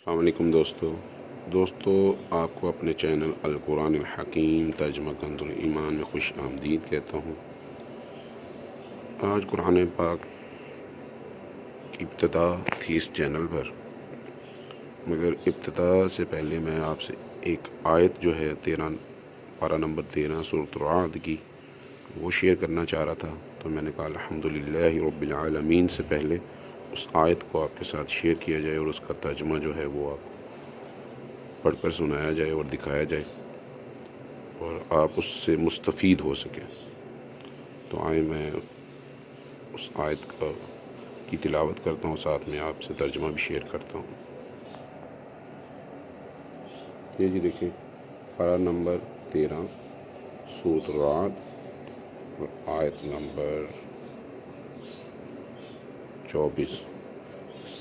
السلام علیکم دوستو آپ کو اپنے چینل القرآن الحکیم ترجمہ کنز الایمان میں خوش آمدید کہتا ہوں۔ آج قرآن پاک کی ابتدا تھی اس چینل پر، مگر ابتدا سے پہلے میں آپ سے ایک آیت جو ہے پارہ نمبر 13 سورۃ الرعد کی وہ شیئر کرنا چاہ رہا تھا، تو میں نے کہا الحمدللہ رب العالمین سے پہلے اس آیت کو آپ کے ساتھ شیئر کیا جائے اور اس کا ترجمہ جو ہے وہ آپ پڑھ کر سنایا جائے اور دکھایا جائے اور آپ اس سے مستفید ہو سکیں۔ تو آئیں میں اس آیت کی تلاوت کرتا ہوں، ساتھ میں آپ سے ترجمہ بھی شیئر کرتا ہوں۔ یہ جی دیکھیں، پارہ نمبر 13 سورۃ الرعد اور آیت نمبر 24۔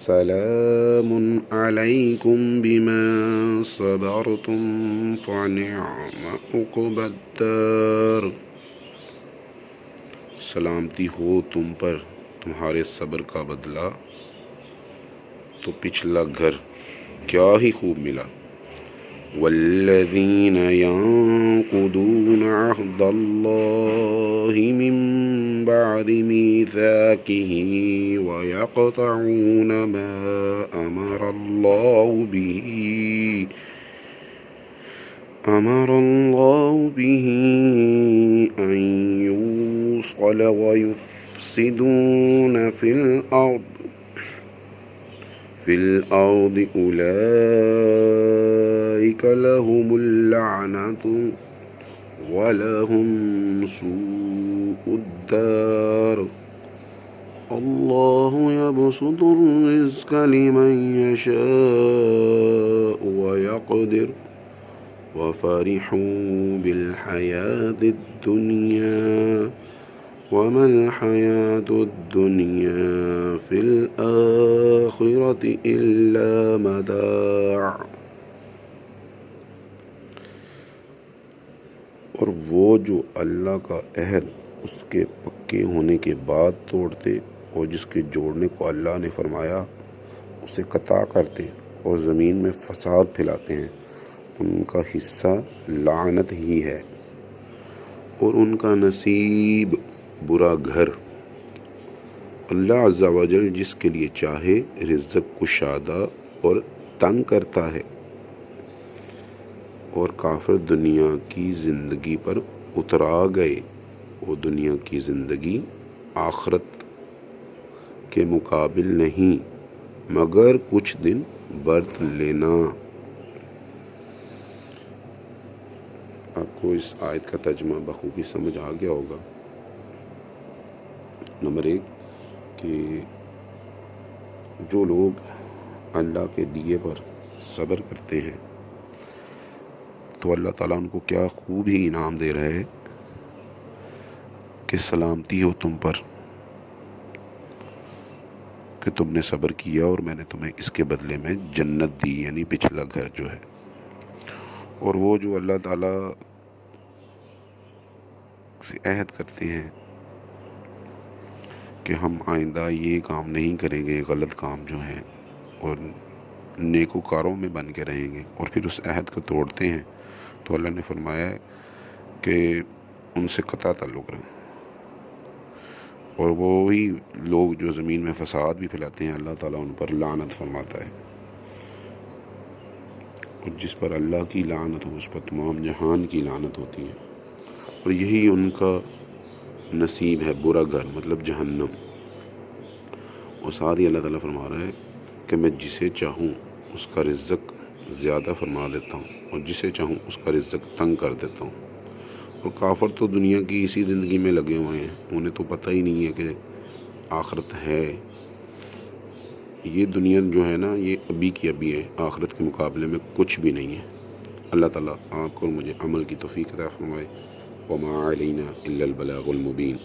سلام علیکم بما صبرتم فنعم عقبی الدار۔ سلامتی ہو تم پر تمہارے صبر کا بدلہ، تو پچھلا گھر کیا ہی خوب ملا۔ والذین ينقضون عہد اللہ من بعد میثاقہ ویقطعون ما امر اللہ به ان یوصل ویفسدون فی الارض اولئک لهم اللعنۃ ولهم سوء الدار۔ اللہ یبسط الرزق لمن یشاء ویقدر وفرحوا بالحیاة الدنیا وما الحیاة الدنیا فی الآخرة الا متاع۔ اور وہ جو اللہ کا عہد اس کے پکے ہونے کے بعد توڑتے اور جس کے جوڑنے کو اللہ نے فرمایا اسے قطع کرتے اور زمین میں فساد پھیلاتے ہیں، ان کا حصہ لعنت ہی ہے اور ان کا نصیب برا گھر۔ اللہ عز و جل جس کے لیے چاہے رزق کشادہ اور تنگ کرتا ہے، اور کافر دنیا کی زندگی پر اترا گئے، وہ دنیا کی زندگی آخرت کے مقابل نہیں مگر کچھ دن برت لینا۔ آپ کو اس آیت کا ترجمہ بخوبی سمجھ آ گیا ہوگا۔ نمبر 1 کہ جو لوگ اللہ کے دیے پر صبر کرتے ہیں تو اللہ تعالیٰ ان کو کیا خوب ہی انعام دے رہا ہے کہ سلامتی ہو تم پر کہ تم نے صبر کیا اور میں نے تمہیں اس کے بدلے میں جنت دی، یعنی پچھلا گھر جو ہے۔ اور وہ جو اللہ تعالیٰ سے عہد کرتے ہیں کہ ہم آئندہ یہ کام نہیں کریں گے، غلط کام جو ہیں، اور نیکوکاروں میں بن کے رہیں گے، اور پھر اس عہد کو توڑتے ہیں، تو اللہ نے فرمایا ہے کہ ان سے قطع تعلق رہے۔ اور وہی لوگ جو زمین میں فساد بھی پھیلاتے ہیں، اللہ تعالیٰ ان پر لعنت فرماتا ہے، اور جس پر اللہ کی لعنت ہو اس پر تمام جہان کی لعنت ہوتی ہے، اور یہی ان کا نصیب ہے، برا گھر مطلب جہنم۔ اور ساتھ ہی اللہ تعالیٰ فرما رہا ہے کہ میں جسے چاہوں اس کا رزق زیادہ فرما دیتا ہوں اور جسے چاہوں اس کا رزق تنگ کر دیتا ہوں۔ اور کافر تو دنیا کی اسی زندگی میں لگے ہوئے ہیں، انہیں تو پتہ ہی نہیں ہے کہ آخرت ہے۔ یہ دنیا جو ہے نا، یہ ابھی کی ابھی ہے، آخرت کے مقابلے میں کچھ بھی نہیں ہے۔ اللہ تعالیٰ آپ کو اور مجھے عمل کی توفیق عطا فرمائے۔ وما علینا الا البلاغ المبین۔